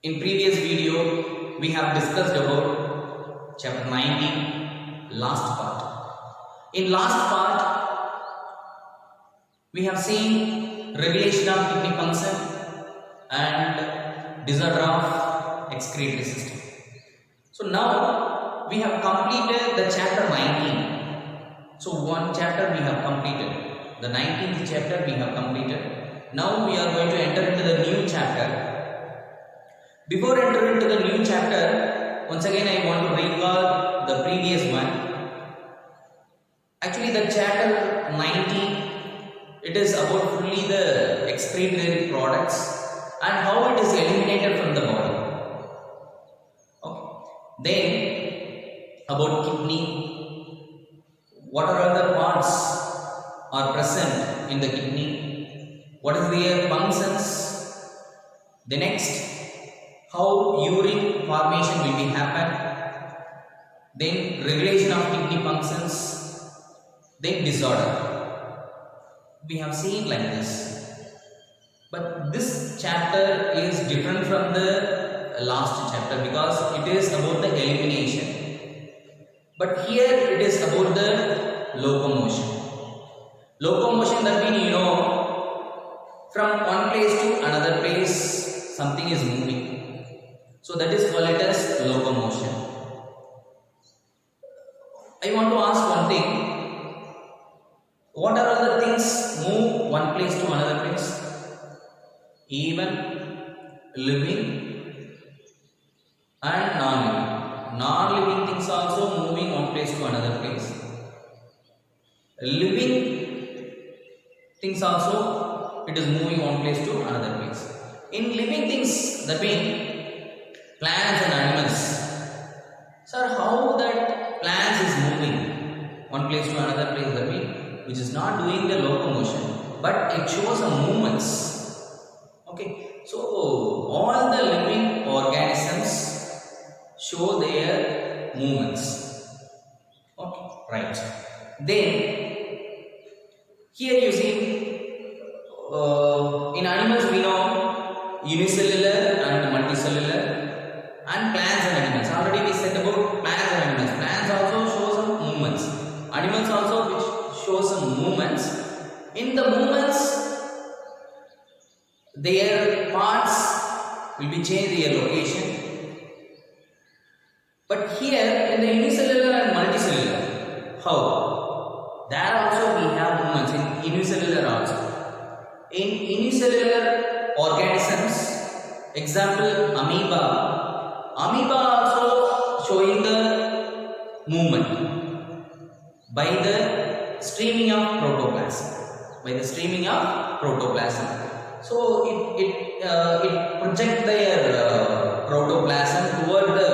In previous video, we have discussed about chapter 19, last part. In last part, we have seen regulation of kidney function and disorder of excretory system. So now we have completed the chapter 19. So one chapter we have completed. The 19th chapter we have completed. Now we are going to enter into the new chapter. Before entering into the new chapter, once again I want to recall the previous one. Actually the chapter 19, it is about fully the excretory products and how it is eliminated from the body. Okay. Then about kidney, what are other parts are present in the kidney, what is their functions. The next, how urine formation will be happen, then regulation of kidney functions, then disorder. We have seen like this, but this chapter is different from the last chapter because it is about the elimination, but here it is about the locomotion. Locomotion, that means from one place to another place something is moving. So that is called as locomotion. I want to ask one thing. What are all the things move one place to another place? Even living and non-living. Non-living things also moving one place to another place. Living things also, it is moving one place to another place. In living things, that means plants and animals. Sir, how that plants is moving one place to another place, that means which is not doing the locomotion, but it shows some movements. Okay, so all the living organisms show their movements. Okay, right. Then here you see in animals we know unicellular and multicellular. And plants and animals. Already we said about plants and animals. Plants also show some movements. Animals also which show some movements. In the movements, their parts will be changed their location. But here in the unicellular and multicellular, how? There also we have movements in unicellular also. In unicellular organisms, example amoeba. Amoeba also showing the movement by the streaming of protoplasm. So it projects their protoplasm toward the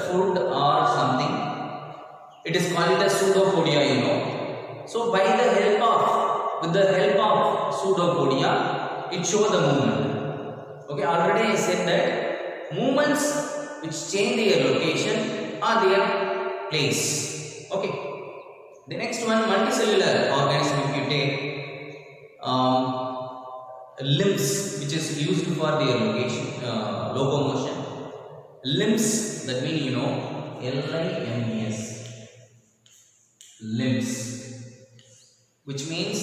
food or something. It is called as pseudopodia, So by with the help of pseudopodia, it shows the movement. Okay, already I said that movements which change their location or their place. Okay. The next one, multicellular organism. If you take limbs, which is used for their locomotion. Limbs, that means LIMS. Limbs, which means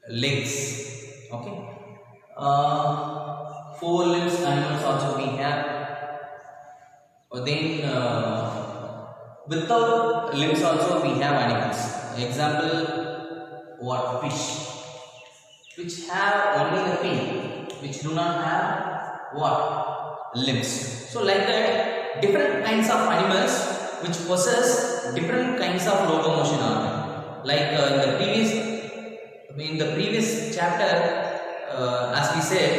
legs. Okay. 4 limbs animals also we have. Then without limbs also we have animals. Example, what? Fish, which have only the fin, which do not have what? Limbs. So like that, different kinds of animals which possess different kinds of locomotion organ. Like in the previous chapter, as we said,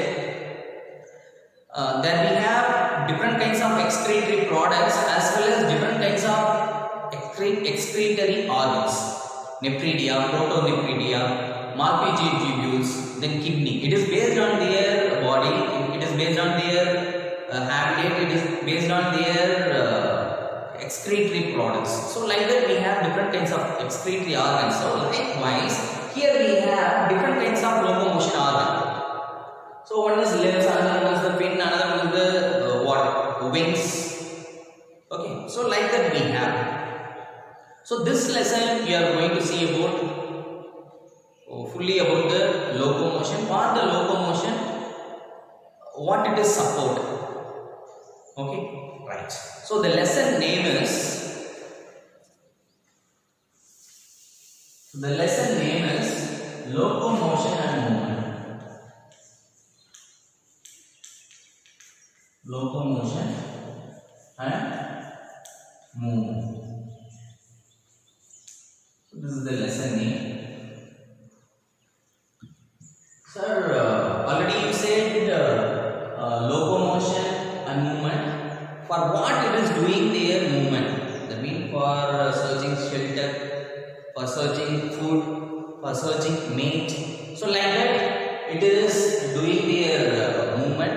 that we have different kinds of excretory products as well as different kinds of excretory organs. Nephridia, protonephridia, Malpighian tubules, then kidney. It is based on their body, it is based on their habitat, it is based on their excretory products. So like that we have different kinds of excretory organs. So likewise, here we have different kinds of locomotion organs. So one is limbs, another one is the fin, another one is the wings. Okay, so like that we have. So this lesson we are going to see about fully about the locomotion. For the locomotion, what it is support. Okay, right. So the lesson name is locomotion and movement. Locomotion and movement. So this is the lesson name. Sir, already you said locomotion and movement. For what it is doing their movement? That means for searching shelter, for searching food, for searching mate. So like that it is doing their movement.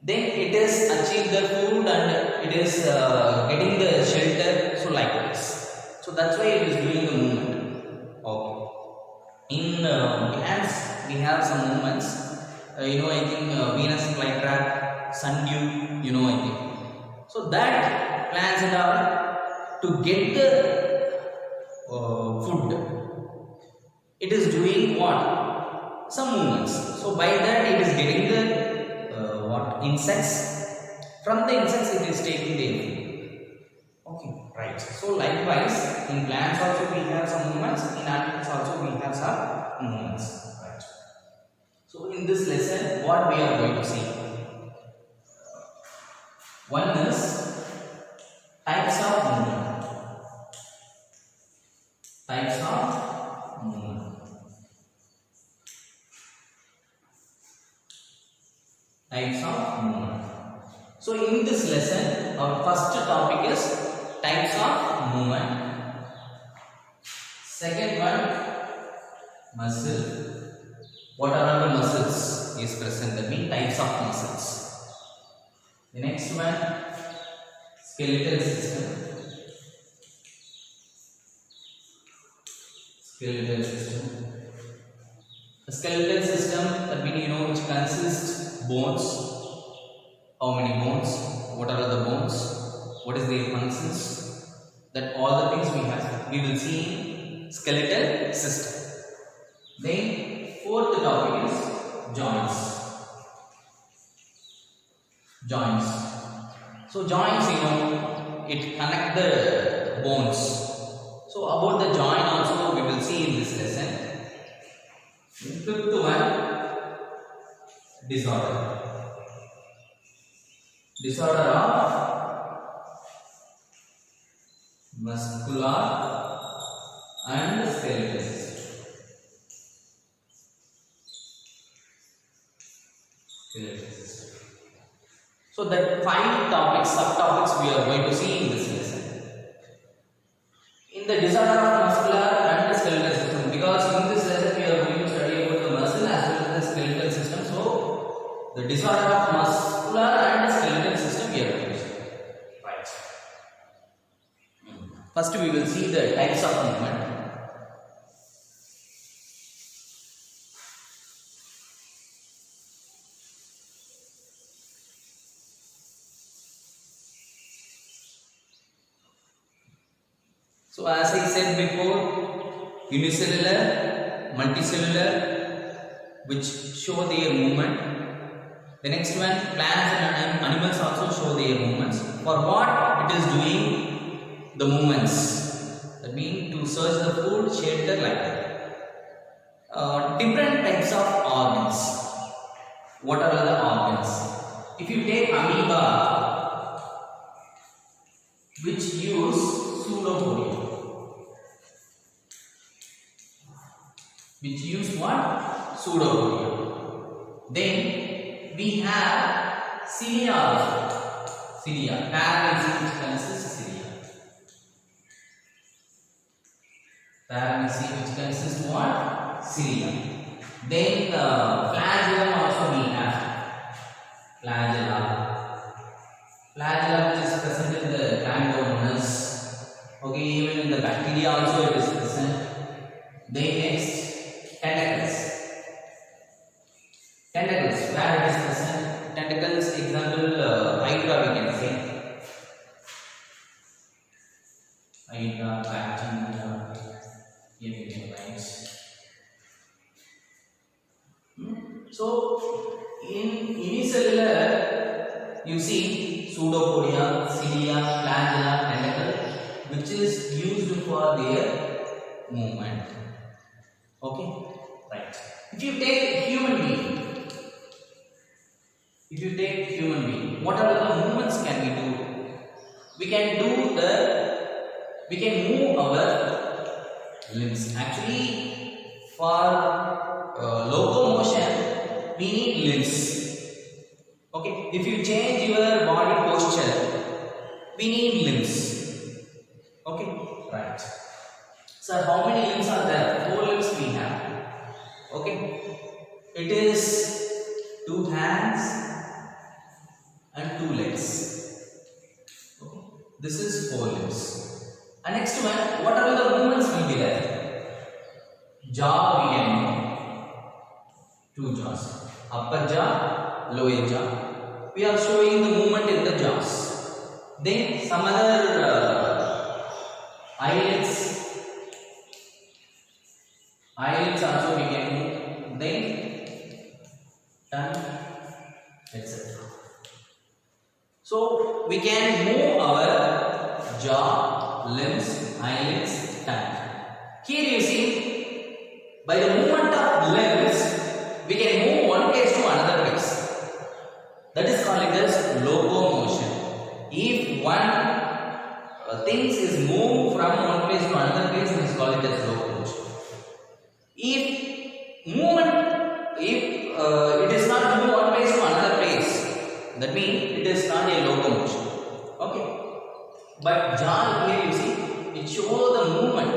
Then it is achieve the food and it is getting the shelter. So like this. So that's why it is doing the movement. Okay. In plants we have some movements. I think Venus flytrap, sundew. I think. So that plants and all to get the food. It is doing what? Some movements. So by that it is getting the insects. From the insects it is taking their food. Okay, right. So likewise in plants also we have some movements, in animals also we have some movements. Right. So in this lesson what we are going to see? One is types of movement. Types of movement. Types of movement. So in this lesson our first topic is types of movement. Second one, muscle. What are the muscles is present? That means types of muscles. The next one, skeletal system. Skeletal system. The skeletal system, that means which consists bones. How many bones? What are the bones? What is their functions? That all the things we will see in skeletal system. Then fourth topic is joints. Joints. So joints, it connect the bones. So about the joint also we will see in this lesson. Fifth one, disorder. Disorder of muscular and skeletal system. Skeletal system. So that 5 topics, subtopics we are going to see in this lesson. In the disorder of muscular and skeletal system, because in this lesson we are going to study about the muscle as well as the skeletal system. So the disorder of muscular and skeletal system we are going to study. Right. First we will see the types of movement. So as I said before, unicellular, multicellular, which show their movement. The next one, plants and animals also show their movements. For what it is doing the movements? That means to search the food, shelter, like that. Different types of organs. What are the organs? If you take amoeba, which use pseudopodia. Which use what? Pseudopodia. Then we have cilia also. Cilia. Paramecium which consists cilia. Paramecium which consists what? Cilia. Then flagellum also we have. Flagella. Flagella which is present in the glandomonas. Okay, even in the bacteria also it is present. Then next, tentacles. Tentacles, where it is present? Tentacles, example, Hydra we you see pseudopodia, cilia, flagella, tentacle, which is used for their movement. Okay, right. If you take human being, what are the movements can we do? We can move our limbs. Actually, for locomotion, we need limbs. Okay, if you change your body posture, we need limbs. Okay, right. So how many limbs are there? 4 limbs we have. Okay, it is 2 hands and 2 legs. Okay, this is 4 limbs. And next one, what are the movements will be there? Jaw we can move. 2 jaws, upper jaw, lower jaw. We are showing the movement in the jaws. Then some other eyelids also we can move. Then tongue, etc. So we can move our jaw, limbs, eyelids, tongue. Here you see, by the movement of limbs, we can move one place to another place. That is called as locomotion. If one things is moved from one place to another place, it is called as locomotion. If it is not moved one place to another place, that means it is not a locomotion. Okay. But jaw here you see, it shows the movement.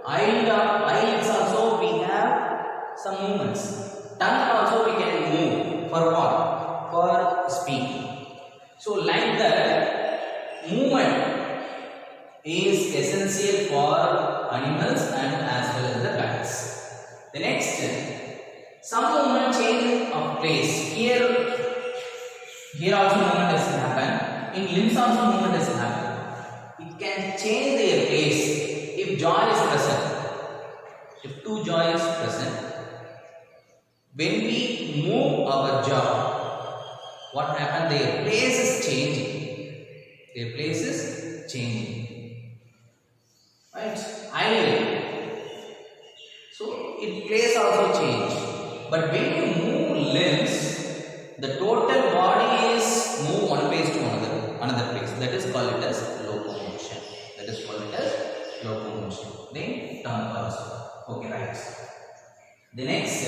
Eyelids also we have some movements. Tongue also we can move. For what? For speaking. So like that, movement is essential for animals and as well as the plants. The next, some movement change of place. Here also movement has happened. In limbs also movement has happened. It can change their place if jaw is present. If 2 jaw is present, when we move our jaw, what happens? Their place is changing. Right? Eyelid. So it place also change. But when you move limbs, the total body is move one place to another place. That is called as locomotion. Then tongue also. Okay, right. The next,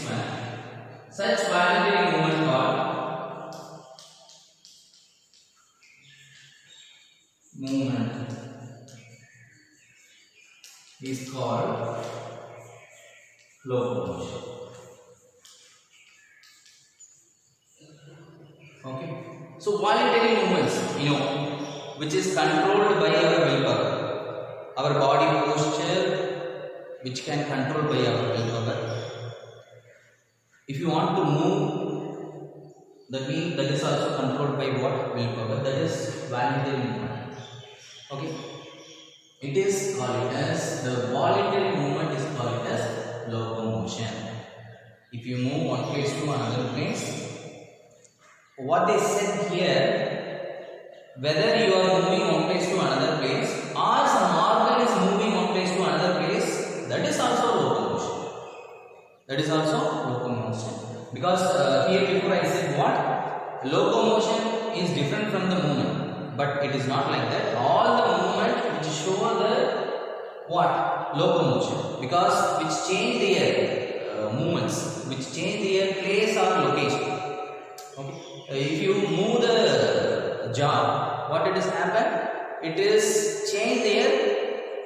one, such voluntary movement called is called locomotion. Okay. So voluntary movements, which is controlled by our willpower, our body posture, which can control by our willpower. If you want to move, that means that is also controlled by what? Willpower. That is voluntary movement. Okay. It is called as, the voluntary movement is called as locomotion. If you move one place to another place, what they said here, whether you are moving one place to another place or some organ is moving one place to another place, that is also locomotion. Because here before I said what? Locomotion is different from the movement. But it is not like that. All the movement which show the what? Locomotion. Because which change their movements, which change their place or location. Okay. If you move the jaw, what it is happen? It is change their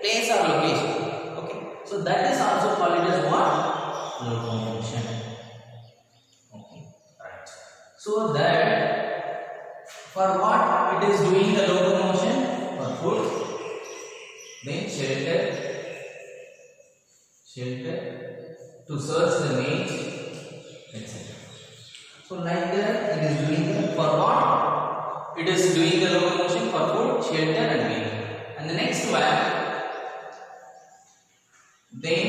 place or location. Okay. So that is also called as what? Locomotion. Okay. Right. So that, for what it is doing the locomotion? For food, then shelter, to search the mate, etc. So like that it is doing the it is doing the locomotion for food, shelter and bathing. And the next one, then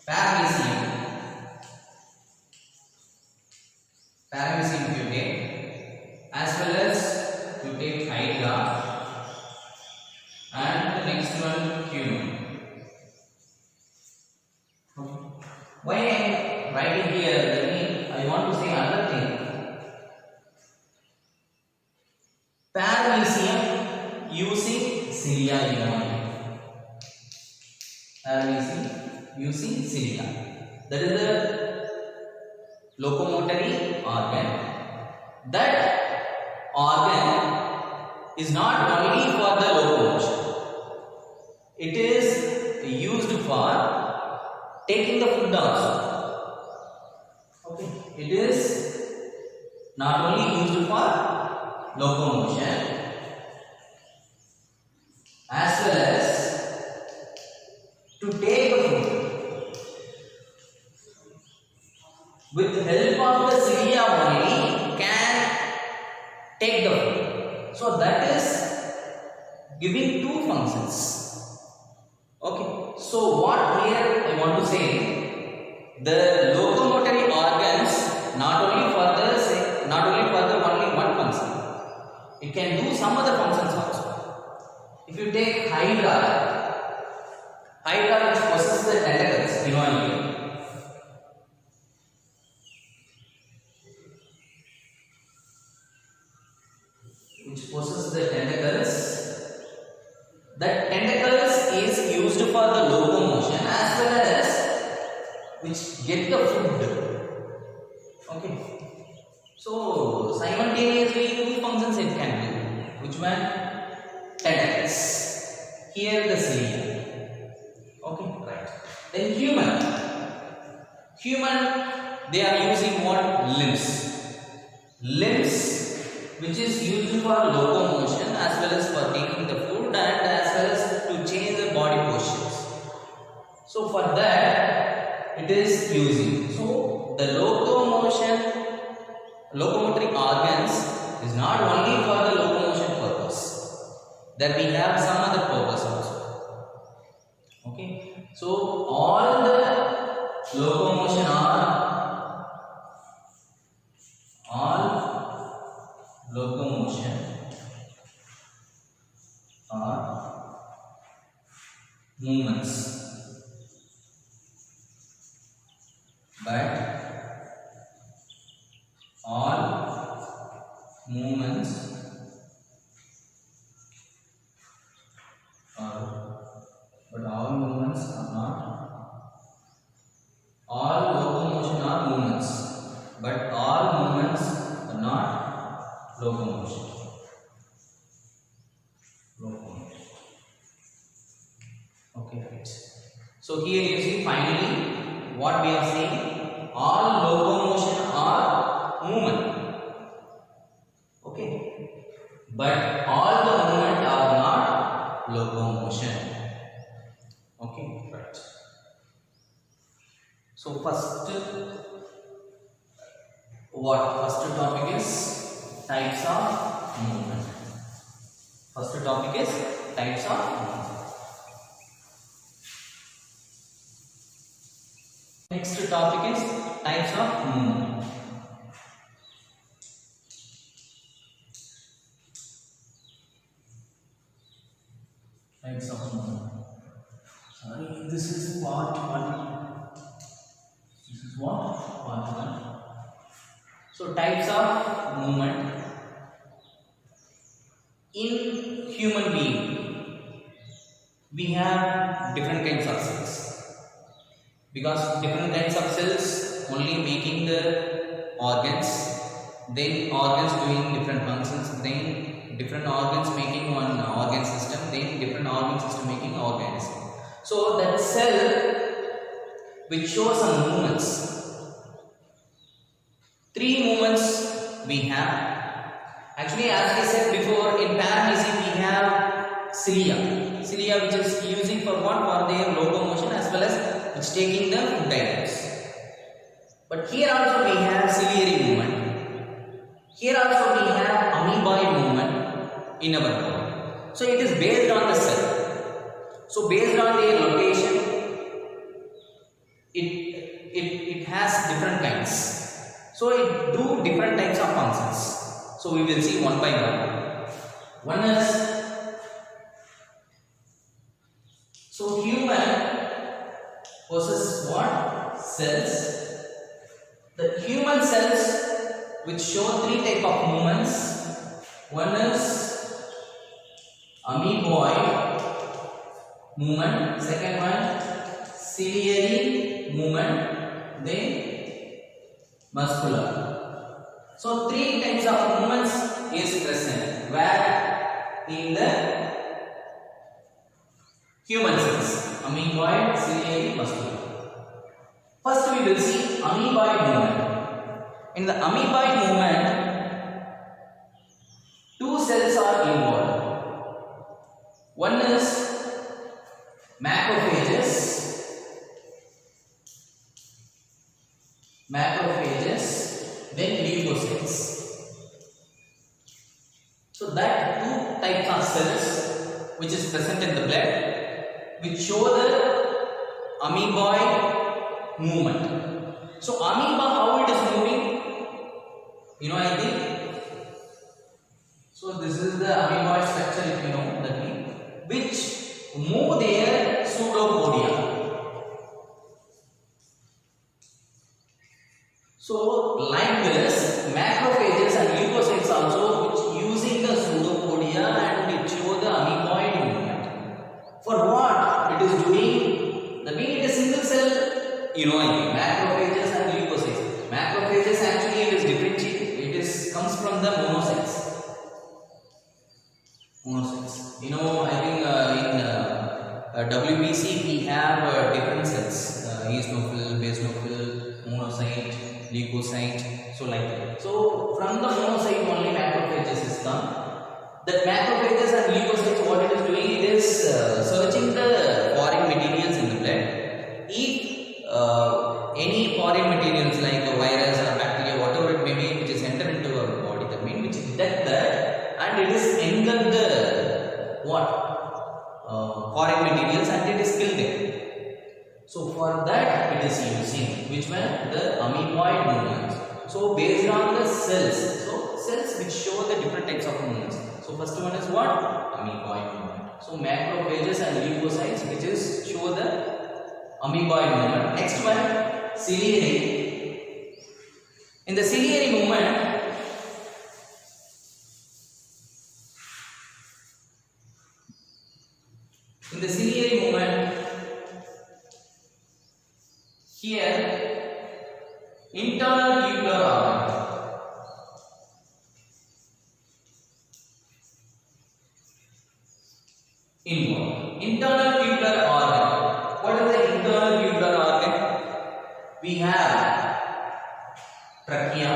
paramecium. Paramecium you take, as well as you take hydra, and the next one human. Why I am writing here? I want to say another thing. Paramecium using cilia only. Paramecium using cilia. That is the locomotory organ. That organ is not only for the locomotion. It is used for taking the food also. Okay. It is not only used for locomotion as well as to take the food. With the help of the cilia only can take the food. So that is giving two functions. Okay. So what here I want to say, the locomotory organs not only for the only one function. It can do some other functions also. If you take hydra which possesses the tentacles, which possesses the tentacles. That tentacles is used for the locomotion as well as which get the food. Okay. So simultaneously two functions it can do. Which one? Tentacles. Here the cilia. Okay, right. Then human. Human, they are using what? Limbs. Limbs which is used for locomotion as well as for taking the food and as well as to change the body postures. So for that it is using. So the locomotory organs is not only for the locomotion purpose. That we have some other purpose also. Okay. So all the locomotion are movements, but all movements are not. All locomotion are movements, but all movements are not locomotion. Okay, right. So here you see finally what we are saying, all locomotion are movement. Okay, but all the movement are not locomotion. Okay, right. So first topic is types of movement. First topic is types of movement. Next topic is types of movement. Types of movement. Sorry, this is part 1. This is what? Part 1. So types of movement. In human being, we have different kinds of cells. Because different kinds of cells only making the organs, then organs doing different functions, then different organs making one organ system, then different organ system making organism. So that cell which shows some movements. 3 movements we have. Actually, as I said before, in paramecium we have cilia. Cilia which is using for what? For their locomotion as well as which taking the food items. But here also we have ciliary movement. Here also we have amoeboid movement in our body. So it is based on the cell. So based on their location, it has different kinds. So it do different types of functions. So we will see one by one. One is, so human possesses what? Cells. The human cells which show three type of movements. One is amoeboid movement, second one ciliary movement, then muscular. So three types of movements is present where in the human cells: amoeboid, ciliary, muscular. First we will see amoeboid movement. In the amoeboid movement, two cells are involved. One is macrophages, then leukocytes. So that two types of cells which is present in the blood, which show the amoeboid movement. So amoeba, how it is moving? You know anything? So this is the amoeboid structure, if you know that means, which move their pseudopodia. So like this, macrophages and leukocytes also which using the pseudopodia and it show the amoeboid movement. For what it is doing? The being it is single cell, you know, macrophages and leukocytes. Macrophages actually it is differentiated. Comes from the monocytes. You know, I think in WBC we have different cells: eosinophil, basophil, monocyte, leukocyte. So like that. So from the monocyte only macrophages is come. That macrophages and leukocytes, what it is doing? It is searching the foreign materials in the blood. If any foreign materials like a virus or bacteria, whatever it may be, which is enter into our body, that means which detect that and it is enter the foreign materials and it is killed them. So for that it is using which one? The amoeboid movements. So based on the cells, so cells which show the different types of movements. So first one is what? Amoeboid movement. So macrophages and leukocytes which is show the amoeboid movement. Next one, ciliary. In the ciliary movement, here internal tubular organ. Involved. Internal tubular organ. What is the internal tubular organ? We have trachea,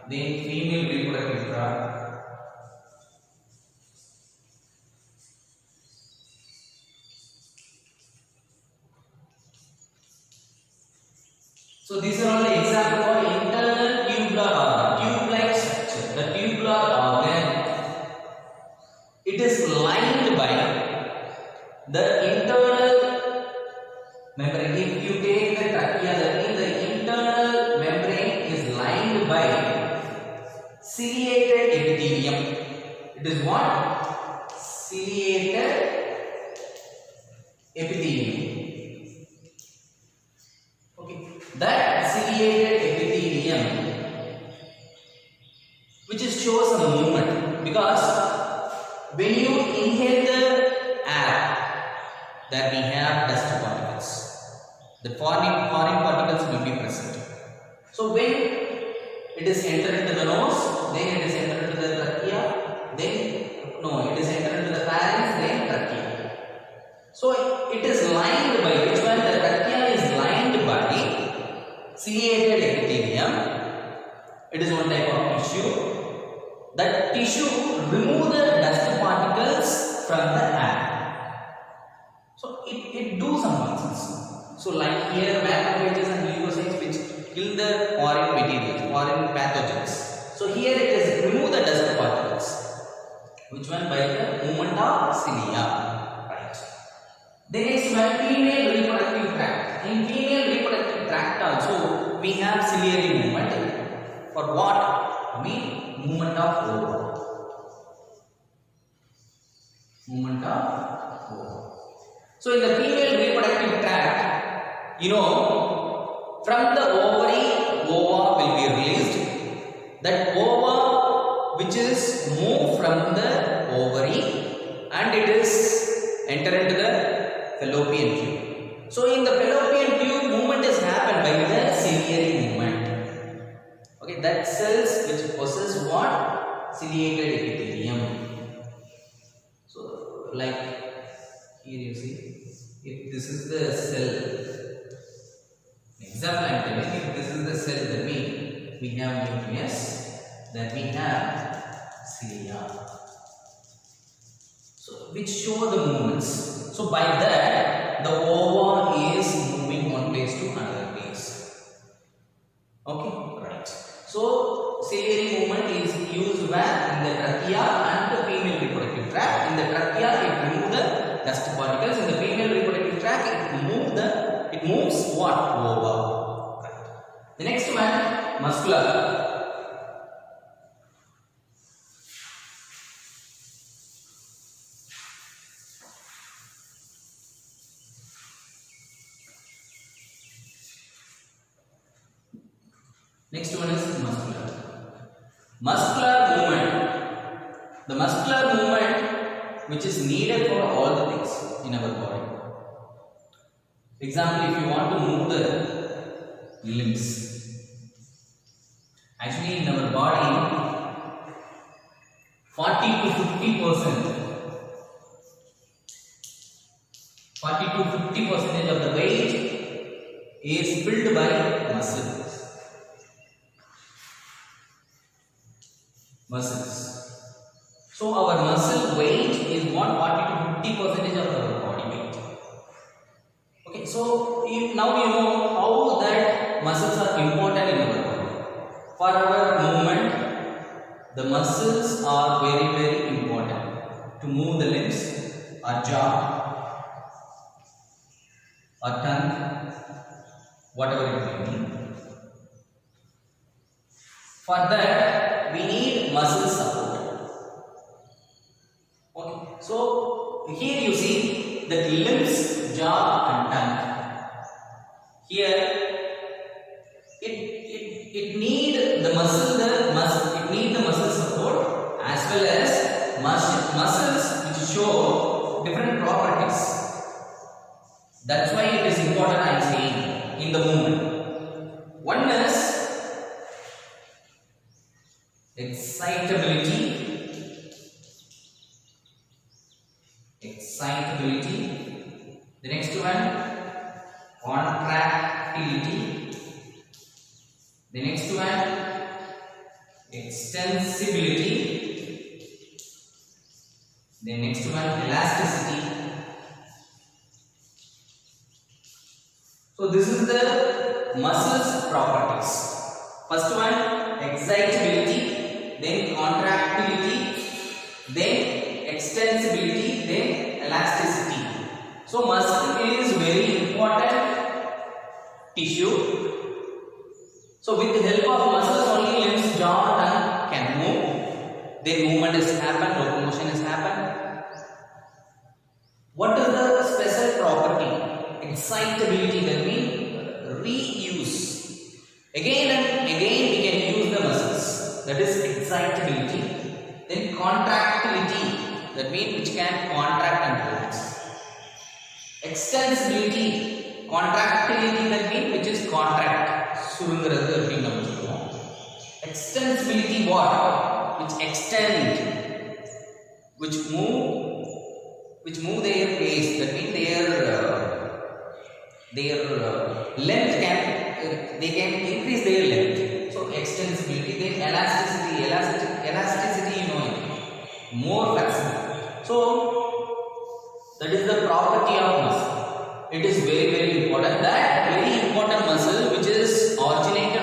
then female reproductive tract, so these are all the examples for internal tubular organ, tube-like structure. The tubular organ, it is lined by the internal membrane. If you take the trachea, that means the internal membrane is lined by ciliated epithelium. It is what? Ciliated epithelium. Okay. That ciliated epithelium, which is shows a movement, because when you inhale the air, that we have dust particles. The foreign particles will be present. So when it is entered into the nose, then it is entered into the trachea, then no, it is entered into the pharynx, then trachea. So it is lined by which one? The trachea is lined by ciliated epithelium. It is one type of tissue. That tissue remove the dust particles from the air. So it do some functions. So like here macrophages and leukocytes which kill the foreign materials, foreign pathogens. So here it is remove the dust particles. Which one? By the movement of cilia. Right. The next one, female reproductive tract. In female reproductive tract also we have ciliary movement. For what? I mean movement of ova. Movement of ova. So in the female reproductive tract, you know, from the ovary, ova will be released. That ova which is moved from the ovary and it is enter into the fallopian tube. So in the fallopian tube, movement is happened by the ciliary movement. Okay, that cells which possess what? Ciliated epithelium. So like here you see, if this is the cell, example I am telling, if this is the cell, that means we have nucleus, then we have cilia. So which show the movements. So by that the ova is moving one place to another place. Okay, right. So ciliary movement is used where? In the trachea and the female reproductive tract. In the trachea it removes the dust particles. In the female reproductive tract it moves what? Ova. Right. The next one, muscular. Next one is muscular. Muscular movement. The muscular movement which is needed for all the things in our body. Example, if you want to move the limbs. Actually in our body 40 to 50% of the weight is filled by muscles. So our muscle weight is 40 to 50% of our body weight. Okay, so now you know how that muscles are important in our body. For our movement, the muscles are very, very important to move the limbs, our jaw, our tongue, whatever it may be. For that, we need muscle support. Okay, so here you see that limbs, jaw and tongue. Here it need the muscle support as well as muscles which show different properties. That's why it is important I am saying in the movement. One is excitability. The next one, contractility. The next one, extensibility. The next one, elasticity. So this is the muscles properties. First one, excitability, then contractility, then extensibility, then elasticity. So muscle is very important tissue. So with the help of muscles only limbs, jaw, tongue can move. Then movement is happen, locomotion is happen. What is the special property? Excitability, that means reuse. Again and again we can use the muscles. That is excitability. Then contractility, that means which can contract and relax. Extensibility, contractility, that means which is contract. சுருங்கிறது அப்படின்னு நம்ம சொல்லுவோம். Extensibility what? Which extend, which move their pace. That means their length they can increase their length. So extensibility. Then elasticity, you know it, more flexible. So that is the property of muscle. It is very, very important. That very important muscle which is originated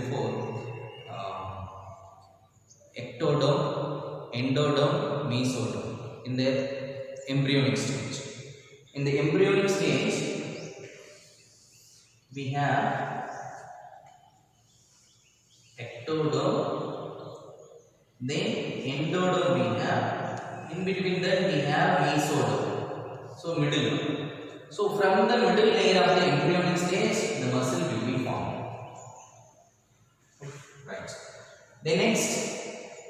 before, ectoderm, endoderm, mesoderm in the embryonic stage. In the embryonic stage, we have ectoderm, then endoderm we have, in between that we have mesoderm, so middle. So from the middle layer of the embryonic stage, the muscle will be formed. Right. Then next,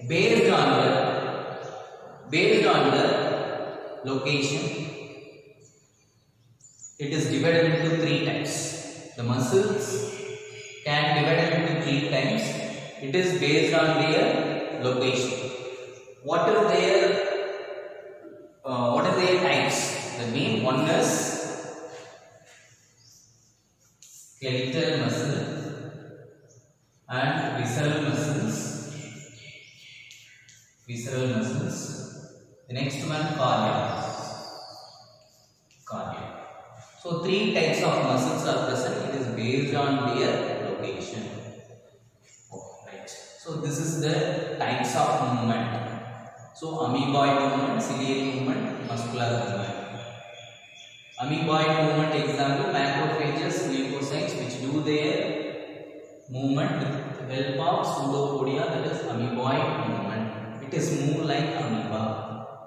based on the location, it is divided into 3 types. The muscles can divide into 3 types. It is based on their location. What is their types? That means one is skeletal muscle and visceral muscles. The next one, cardiac. So 3 types of muscles are present. It is based on their location. Right. So this is the types of movement. So amoeboid movement, ciliary movement, muscular movement. Amoeboid movement example, macrophages, leukocytes, which do their movement with help of pseudopodia, that is amoeboid movement. It is move like amoeba.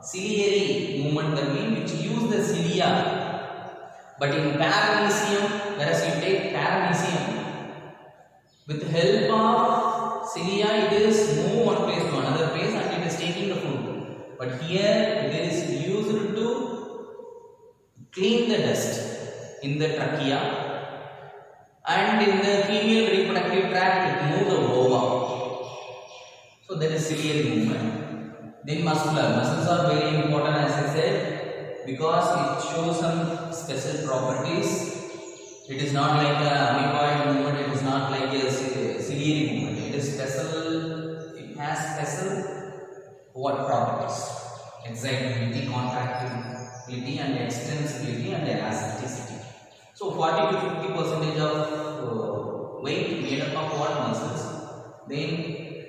Ciliary movement, that means which use the cilia. But in paramecium, whereas you take paramecium, with the help of cilia, it is move one place to another place and it is taking the food. But here it is used to clean the dust in the trachea, and in the female reproductive tract it moves the ova. So that is ciliary movement. Then muscles are very important, as I said, because it shows some special properties. It is not like a amoeboid movement, it is not like a ciliary movement. It is special, it has special properties? Excitability, contractility and extensibility and elasticity. So 40 to 50% of weight made up of what muscles. Then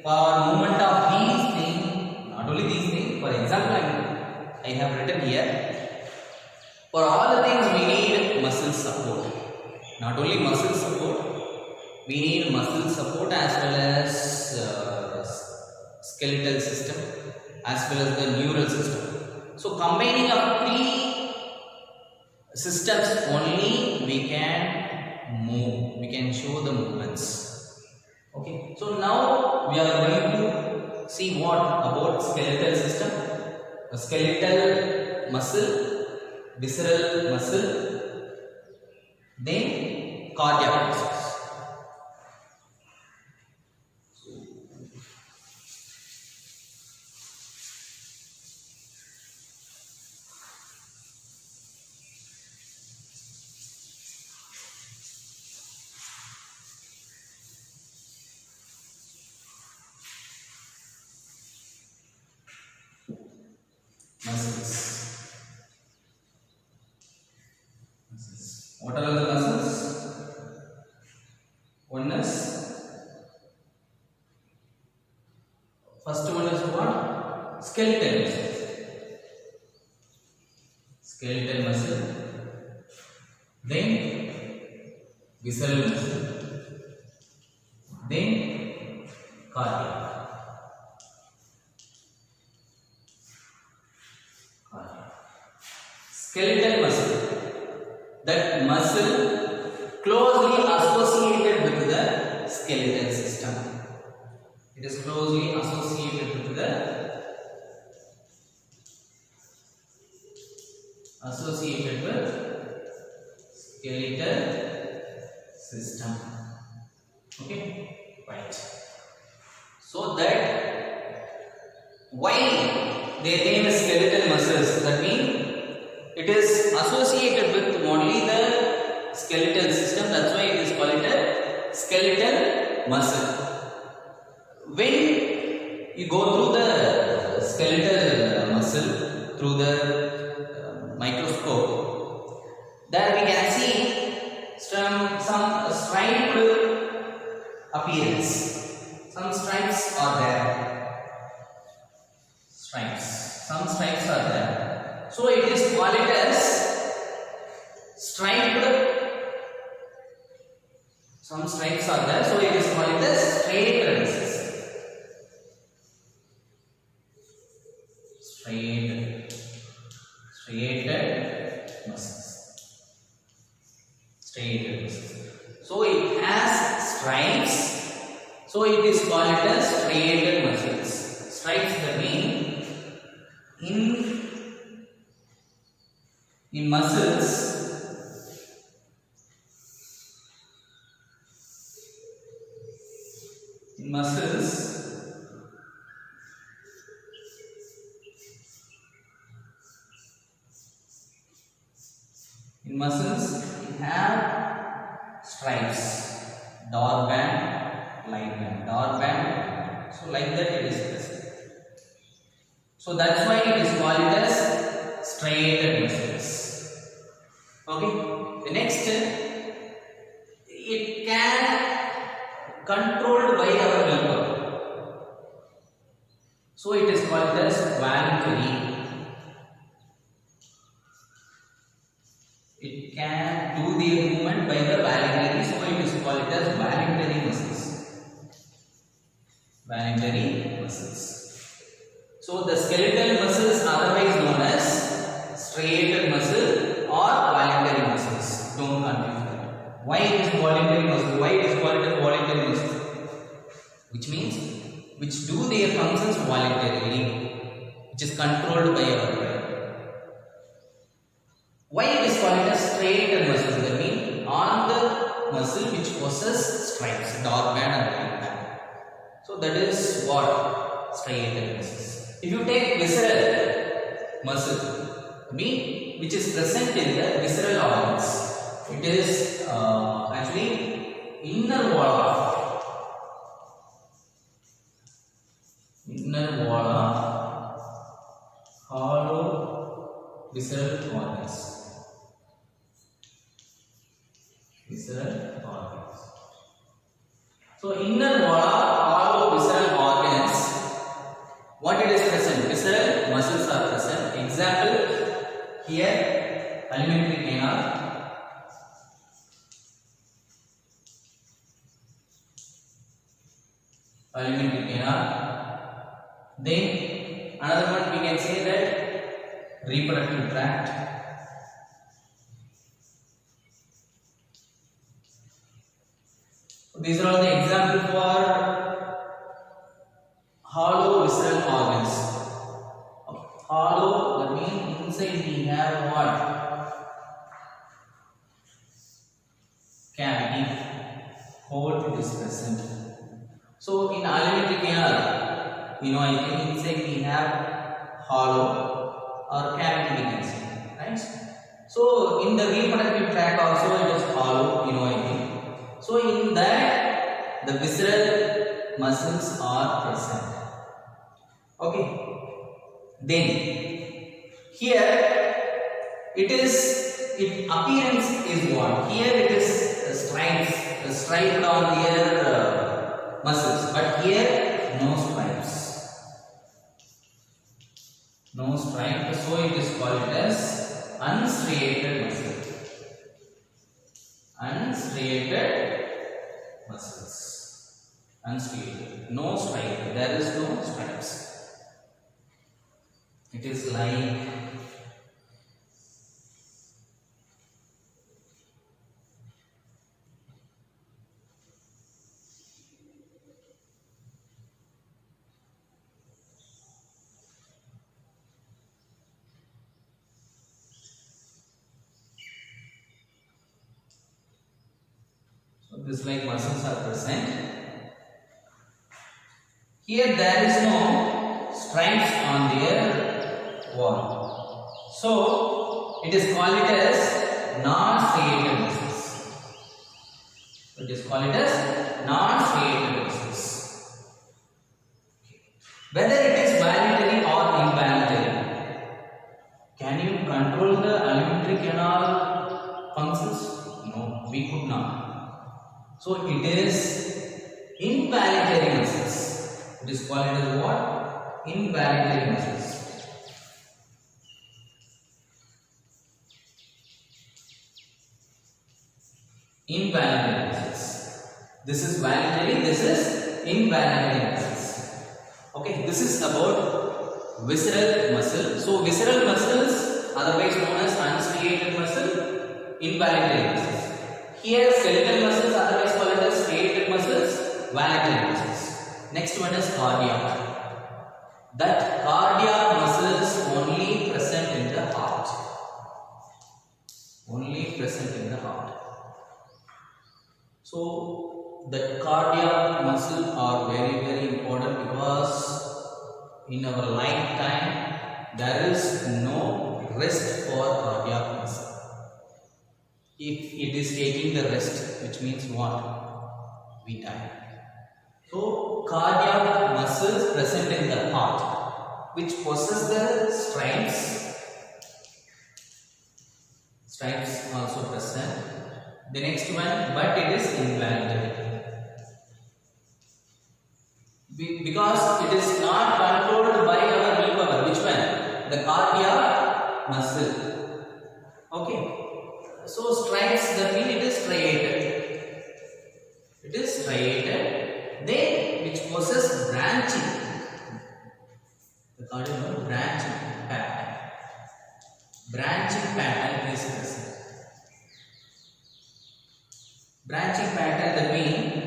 for movement of these things, not only these things, for example I have written here, for all the things we need muscle support. Not only muscle support, we need muscle support as well as skeletal system as well as the neural system. So combining of 3 systems only we can move, we can show the movements. Okay, so now we are going to see what about skeletal system, the skeletal muscle, visceral muscle, then cardiac muscles. Muscles. What are the muscles? One is, first one is what? Skeletal muscle. Skeletal muscle. Then visceral muscle. Then cardiac. Skeletal muscle. That muscle closely associated with the skeletal system. It is closely associated with the skeletal system. Okay, right. So that why their name is skeletal muscles, that means it is associated with only the skeletal system. That's why it is called a skeletal muscle. When you go through the skeletal muscle through the microscope, there we can see some striped appearance. some stripes are there. Some stripes are there. So it is called as striped. Some stripes are there, so it is called as straight muscles. Straighted muscles. Straighted muscles. So it has stripes. So it is called as straighted muscles. Stripes that mean in muscles. In muscles, we have stripes, dark band, light band, dark band. So like that it is present. So that's why it is called as straighted muscles. Okay. The next, it can controlled by our willpower. So it is called as voluntary. It can do the movement by the voluntary, so it is called as voluntary muscles. Voluntary muscles. So the skeletal muscles otherwise known as straighted muscle or voluntary muscles. Don't confuse that. Why it is voluntary muscle? Why it is called as voluntary muscle? Which means which do their functions voluntarily, which is controlled by our brain. Why it is called as straighted muscles? That means on the muscle which possesses stripes, dark band and light band. So that is what straighted muscles. If you take visceral muscle, which is present in the visceral organs, it is actually inner wall hollow visceral organs. So inner hollow visceral organs, what it is present? Visceral muscles are present. Example, here alimentary canal, then another one we can say that reproductive tract. These are all the examples for hollow visceral organs. Hollow, that means inside we have what? Cavity. Hole it is present. So in alimentary canal, I think inside we have hollow or cavity we can say, right? So in the reproductive tract also it is hollow, I think. So in that the visceral muscles are present. Okay. Then here its appearance is what? Here it is striped on their muscles, but here no stripes. No stripes, so it is called as unstriated muscle. Unstriated muscles. Unstriated. No stripe. There is no stripes. It is like this like muscles are present. Here there is no stripes on their wall. So it is called as non-striated muscles. It is called as non-striated muscles. Whether it is voluntary or involuntary, can you control the alimentary canal functions? No, we could not. So it is in involuntary muscles. It is called as what? Involuntary muscles. Involuntary muscles. This is voluntary, this is involuntary muscles. Okay, this is about visceral muscle. So visceral muscles, otherwise known as unstriated muscle, involuntary muscles. Here skeletal muscles, otherwise called as striated muscles, voluntary muscles. Next one is cardiac. That cardiac muscles only present in the heart. Only present in the heart. So the cardiac muscle are very important because in our lifetime there is no rest for cardiac muscle. If it is taking the rest, which means what? We die. So cardiac muscles present in the heart, which possess the stripes. Stripes also present. The next one, but it is involuntary. Because it is not controlled by our willpower. Which one? The cardiac muscle. Okay. So stripes, that means it is striated. It is striated. They which possess branching. The cardiac branching pattern. Branching pattern is present. Branching pattern, that means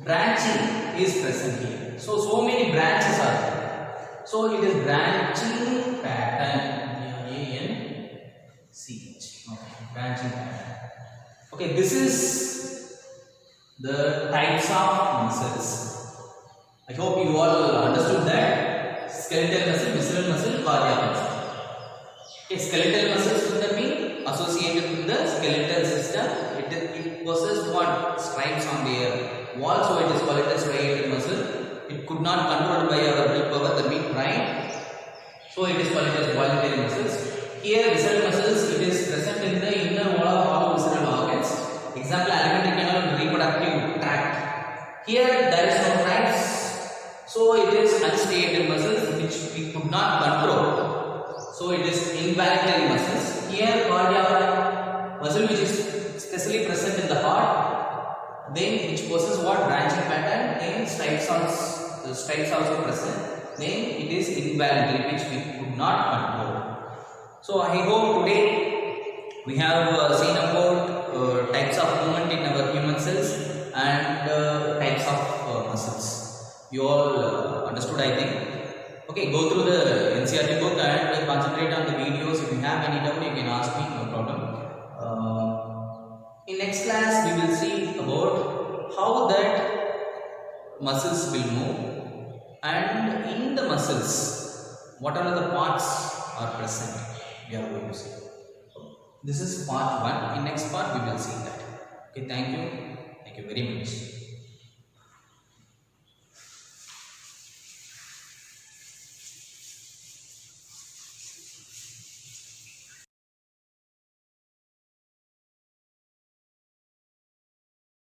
branching is present here. So many branches are there. So it is branching pattern. A-N-C-H. Okay, branching pattern. Okay, this is the types of muscles. I hope you all understood that. Skeletal muscle, visceral muscle, cardiac muscle. Okay, skeletal muscles would be associated with the skeletal system. It possesses what? Stripes on their wall, so it is called as striated muscle. It could not control by our willpower, the meat, right? So it is called as voluntary muscles. Here visceral muscles, it is present in the inner wall of all visceral organs. Example, alimentary canal and reproductive tract. Here there is no stripes, so it is unstriated muscles which we could not control. So it is involuntary muscles. Here cardiac muscle which is especially present in the heart, then which possesses what? Branching pattern, then stripes also present, then it is involuntary which we could not control. So I hope today we have seen about types of movement in our human cells and types of muscles. You all understood, I think. Okay, go through the NCERT book and concentrate on the videos. If you have any doubt, you can ask me, no problem. In next class, we will see about how that muscles will move, and in the muscles, what are the parts are present. We are going to see. This is part 1. In next part, we will see that. Okay, thank you very much.